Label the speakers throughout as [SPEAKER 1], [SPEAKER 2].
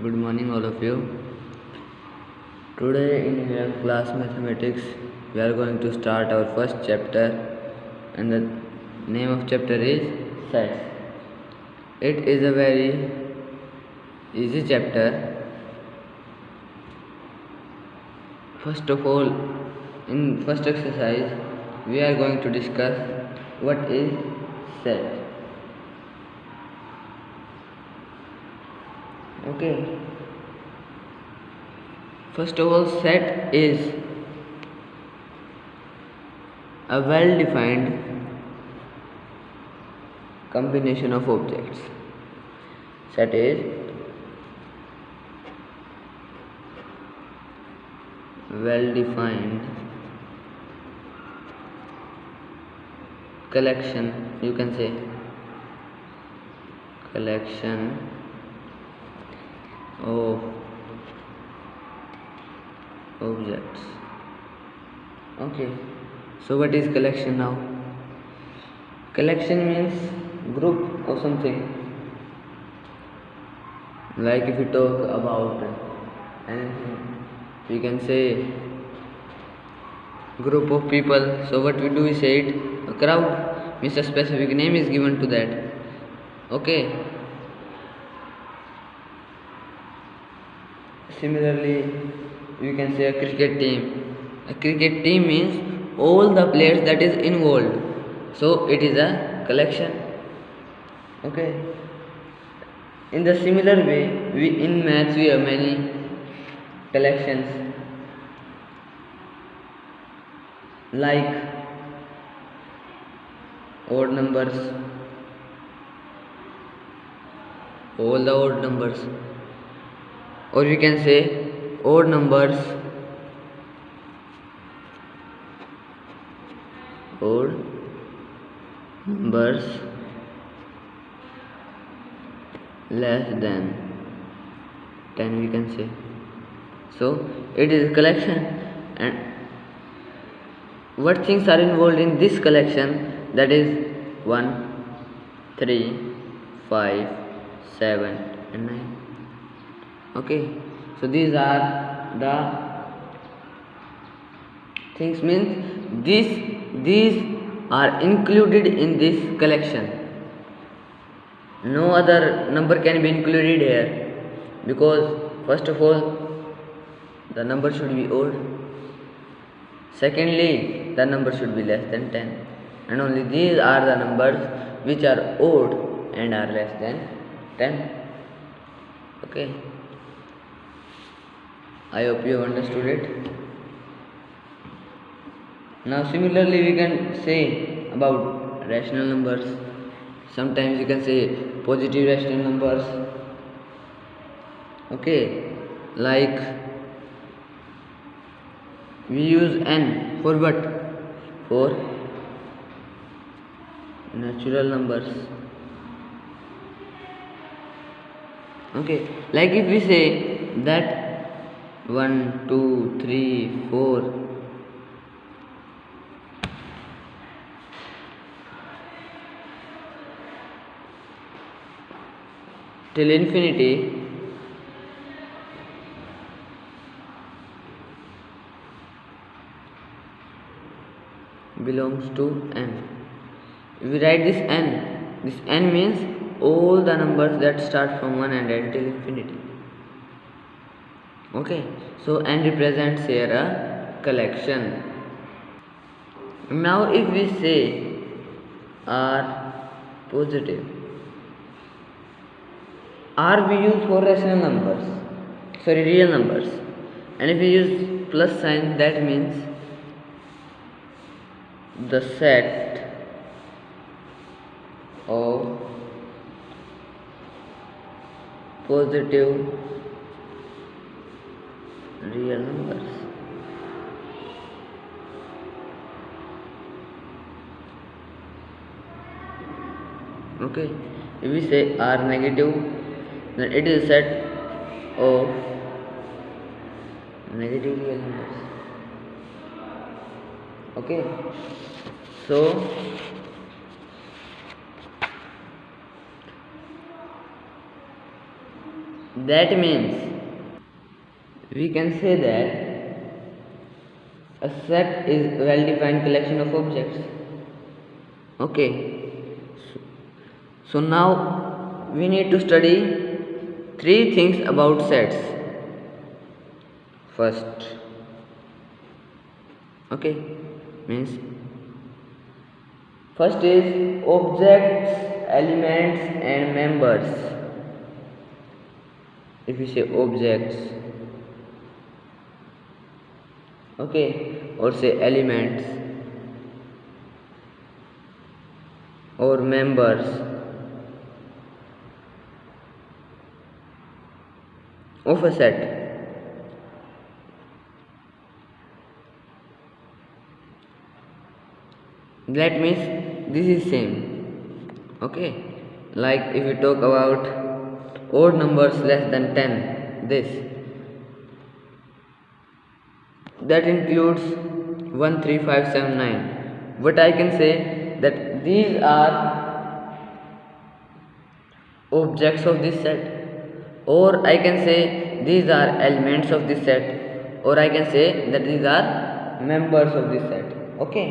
[SPEAKER 1] Good morning, all of you. Today, in our class mathematics, we are going to start our first chapter, and the name of chapter is sets. It is a very easy chapter. First of all, in first exercise, we are going to discuss what is set. Okay. First of all, set is a well-defined combination of objects. Set is well-defined collection, you can say collection of objects. Okay, so what is collection now? Collection means group of something. Like if we talk about anything, we can say group of people. So what we do is say it a crowd, means a specific name is given to that. Okay. Similarly, we can say a cricket team. A cricket team means all the players that is involved. So it is a collection. Okay. In the similar way, in maths we have many collections, like odd numbers, all the odd numbers, or we can say odd numbers, less than 10, we can say. So it is a collection, and what things are involved in this collection, that is 1, 3, 5, 7 and 9. Okay, so these are the things, means these are included in this collection. No other number can be included here, because first of all the number should be odd, secondly the number should be less than 10, and only these are the numbers which are odd and are less than 10. Okay, I hope you have understood it. Now similarly we can say about rational numbers. Sometimes you can say positive rational numbers. Okay, like we use n for what? For natural numbers. Okay, like if we say that 1, 2, 3, 4 till infinity, belongs to n. If we write this n means all the numbers that start from 1 and end till infinity. Okay, so n represents here a collection. Now if we say r positive, r we use for rational numbers, real numbers, and if we use plus sign, that means the set of positive real numbers. Okay, if we say r negative, then it is a set of negative real numbers. Okay, so That means we can say that a set is a well-defined collection of objects. Okay. So now we need to study three things about sets. First, okay, means first is objects, elements, and members. If we say objects, okay, or say elements or members of a set, that means this is same. Okay, like if we talk about odd numbers less than 10, this that includes 1 3 5 7 9. What I can say that these are objects of this set, or I can say these are elements of this set, or I can say that these are members of this set. Okay,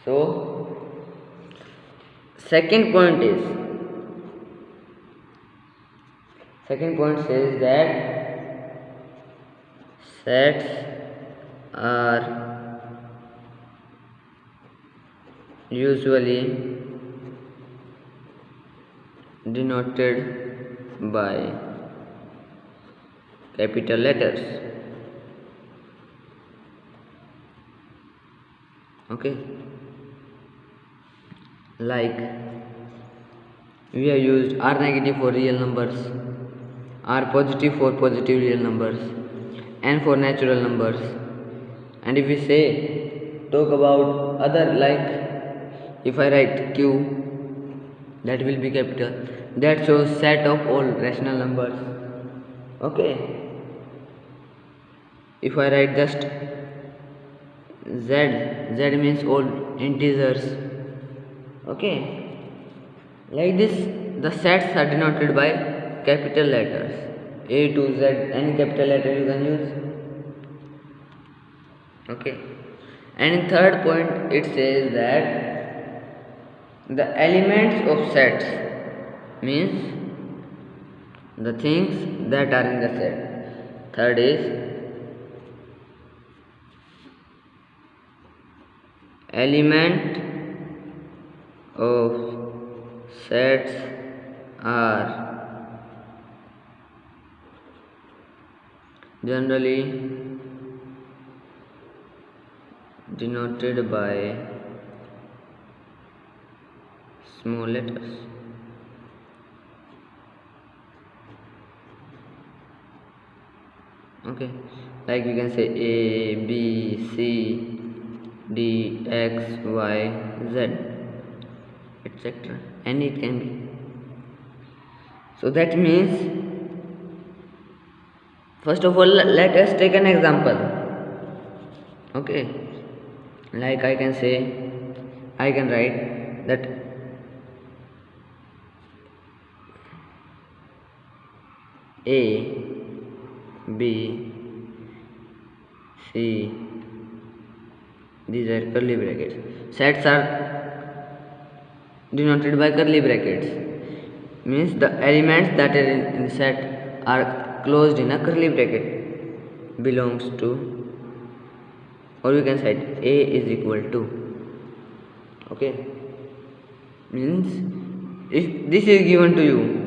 [SPEAKER 1] so second point says that sets are usually denoted by capital letters. Okay, like we have used R negative for real numbers, R positive for positive real numbers, N for natural numbers. And if we say talk about other, like if I write Q, that will be capital, that shows set of all rational numbers. Okay, if I write just Z means all integers. Okay, like this the sets are denoted by capital letters, A to Z, any capital letter you can use. Okay, and in third point it says that the elements of sets means the things that are in the set. Third is element of sets are generally denoted by small letters. Okay, like we can say A, B, C, D, X, Y, Z, etc. And it can be. So that means, first of all, let us take an example. Okay, like I can say, I can write that A, B, C, these are curly brackets. Sets are denoted by curly brackets, means the elements that are in set are closed in a curly bracket belongs to, or we can say A is equal to. Okay, means if this is given to you,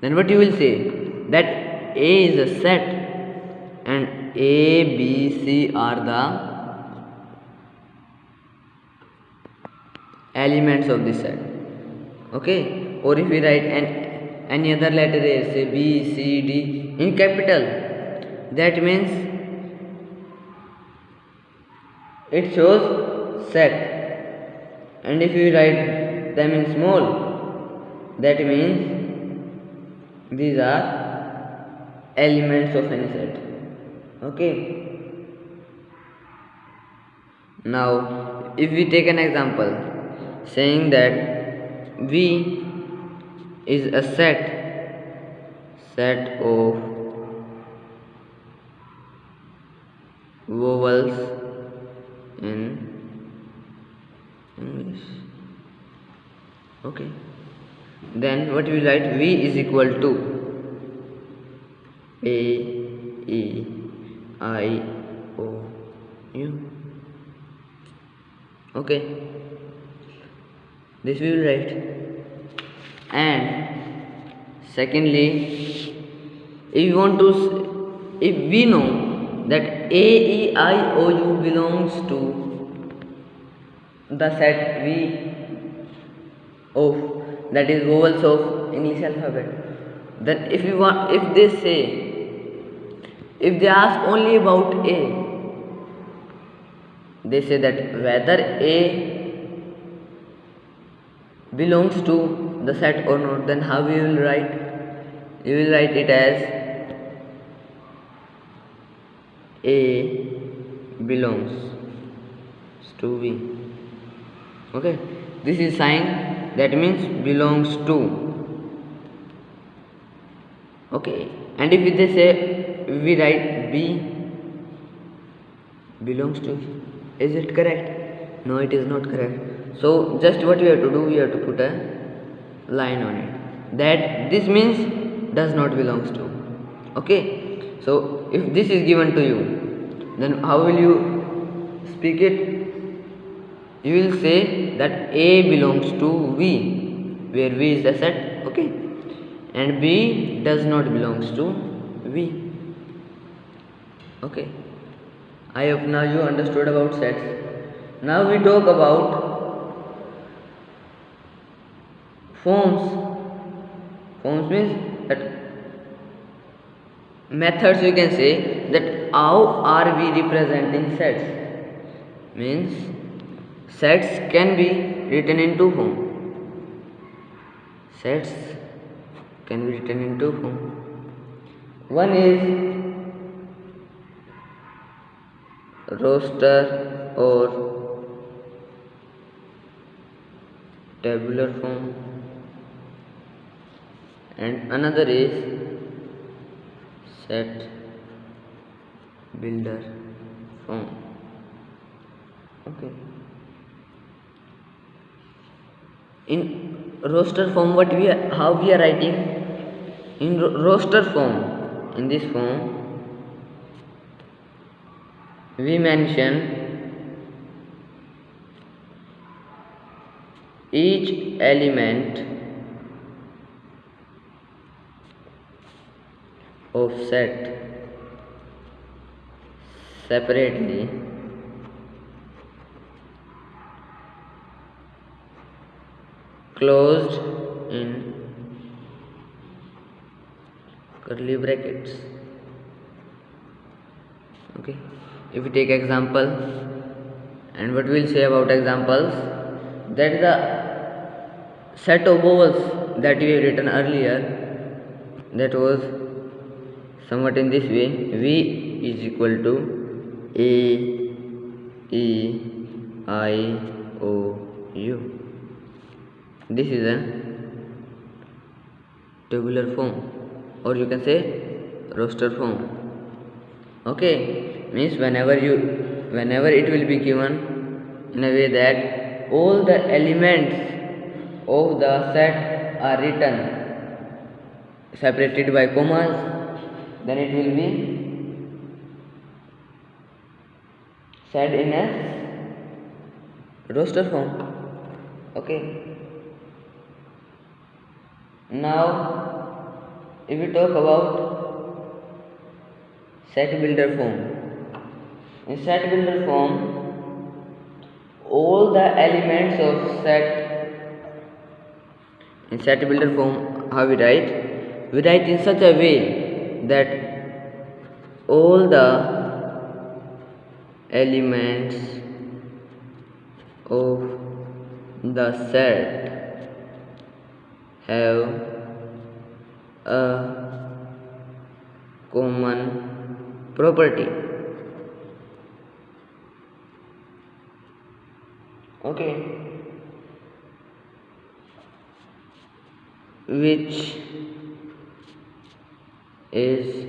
[SPEAKER 1] then what you will say, that A is a set and A, B, C are the elements of this set. Okay, or if we write any other letter A, say B, C, D in capital, that means it shows set, and if we write them in small, that means these are elements of any set. Okay, now if we take an example saying that we is a set of vowels in English. Okay, then what we write? V is equal to A, E, I, O, U. Okay, this we will write. And secondly, if we know that A, E, I, O, U belongs to the set V of, that is vowels of English alphabet, then if they ask only about A, they say that whether A belongs to the set or not, then how we will write? You will write it as A belongs to V. Okay, this is sign, that means belongs to. Okay, and if they say, we write B belongs to, is it correct? No, it is not correct. So just what we have to do, we have to put a line on it, that this means does not belongs to. Okay, so if this is given to you, then how will you speak it? You will say that A belongs to V, where V is the set. Okay, and B does not belongs to V. Okay, I hope now you understood about sets. Now we talk about forms. Forms means that methods, you can say, that how are we representing sets. Means sets can be written in two form. Sets can be written in two form. One is roster or tabular form, and another is set builder form. Okay, in roster form, how we are writing? In roster form, in this form, we mention each element of set separately closed in curly brackets. Okay, if we take example, and what we'll say about examples, that the set of vowels that we have written earlier, that was somewhat in this way: V is equal to A, E, I, O, U. This is a tabular form, or you can say roster form. Okay, means whenever it will be given in a way that all the elements of the set are written separated by commas, then it will be said in a roster form. Okay, now if we talk about set builder form, in set builder form, all the elements of set, in set builder form, how we write? We write in such a way that all the elements of the set have a common property. Okay, which is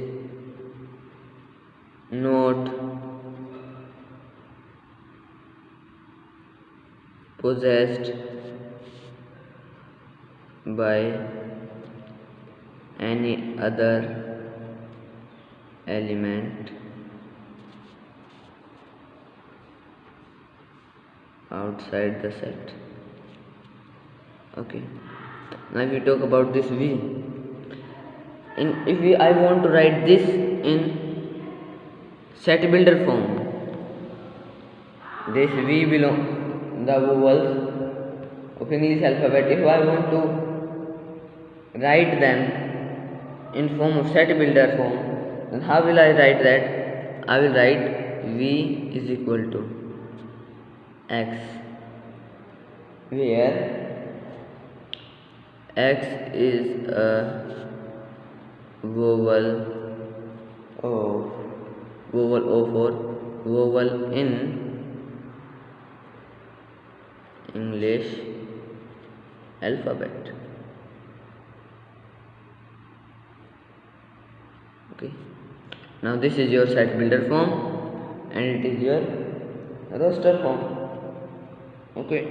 [SPEAKER 1] not possessed by any other element outside the set. Okay, now if we talk about this V, I want to write this in set builder form, this V belong the vowels of English alphabet. If I want to write them in form of set builder form, then how will I write that? I will write V is equal to X, where X is a vowel of or vowel in English alphabet. Okay, now this is your set builder form and it is your roster form. Okay,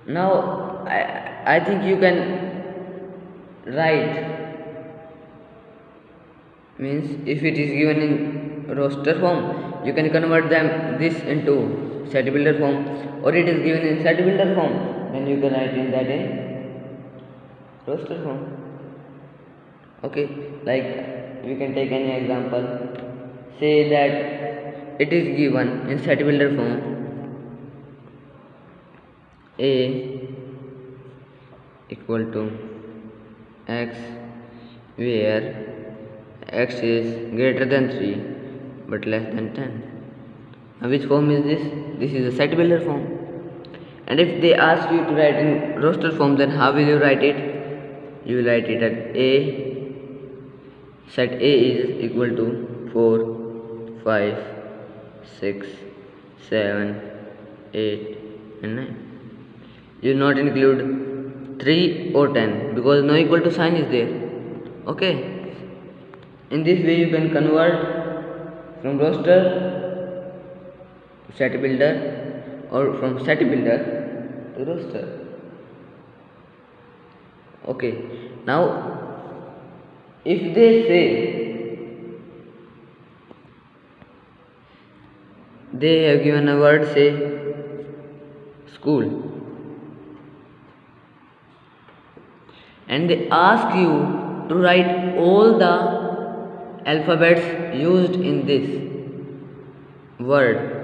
[SPEAKER 1] now I think you can write, means if it is given in roster form, you can convert them this into set builder form, or it is given in set builder form, then you can write in that in roster form. Okay, like we can take any example. Say that it is given in set builder form A equal to X, where X is greater than 3 but less than 10. Now which form is this? This is a set builder form. And if they ask you to write in roster form, then how will you write it? You will write it at A. Set A is equal to 4, 5, 6, 7, 8 and 9. You will not include 3 or 10 because no equal to sign is there. Okay. In this way you can convert from roster to set builder, or from set builder to roster. Okay, now if they say they have given a word, say school, and they ask you to write all the alphabets used in this word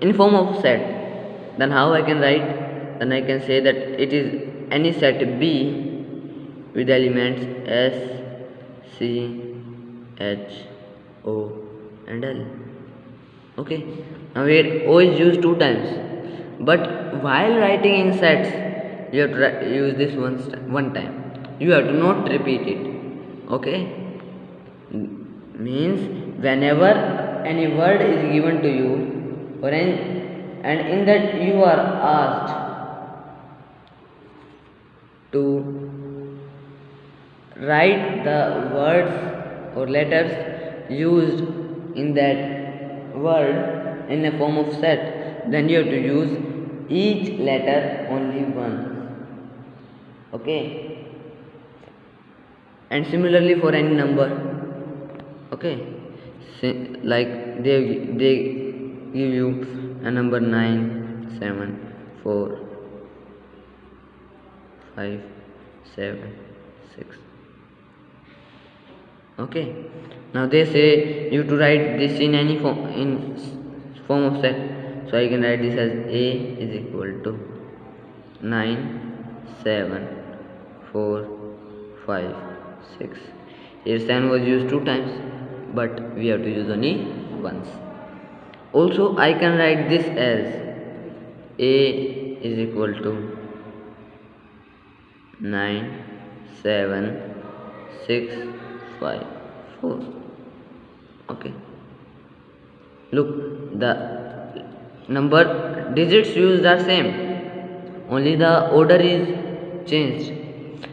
[SPEAKER 1] in form of set, then how I can write? Then I can say that it is any set B with elements S, C, H, O and L. Okay, now here O is used 2 times, but while writing in sets you have to use this one time. You have to not repeat it. Okay, means whenever any word is given to you, or and in that you are asked to write the words or letters used in that word in a form of set, then you have to use each letter only once. Okay, and similarly for any number. Okay, like they give you a number 9, 7, 4, 5, 7, 6. Okay, now they say you to write this in any form of set, so I can write this as A is equal to 9, 7, 4, 5, 6. Here 7 was used 2 times, but we have to use only once. Also I can write this as A is equal to 9, 7, 6, 5, 4. Okay, look, the number digits used are same, only the order is changed.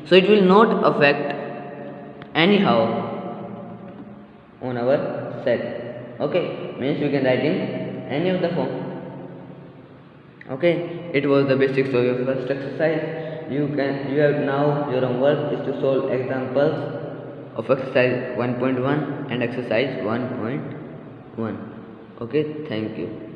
[SPEAKER 1] so it will not affect anyhow on our set. Okay, means you can write in any of the form. Okay, it was the basics of your first exercise. You have now your homework is to solve examples of exercise 1.1 and exercise 1.1. Okay, thank you.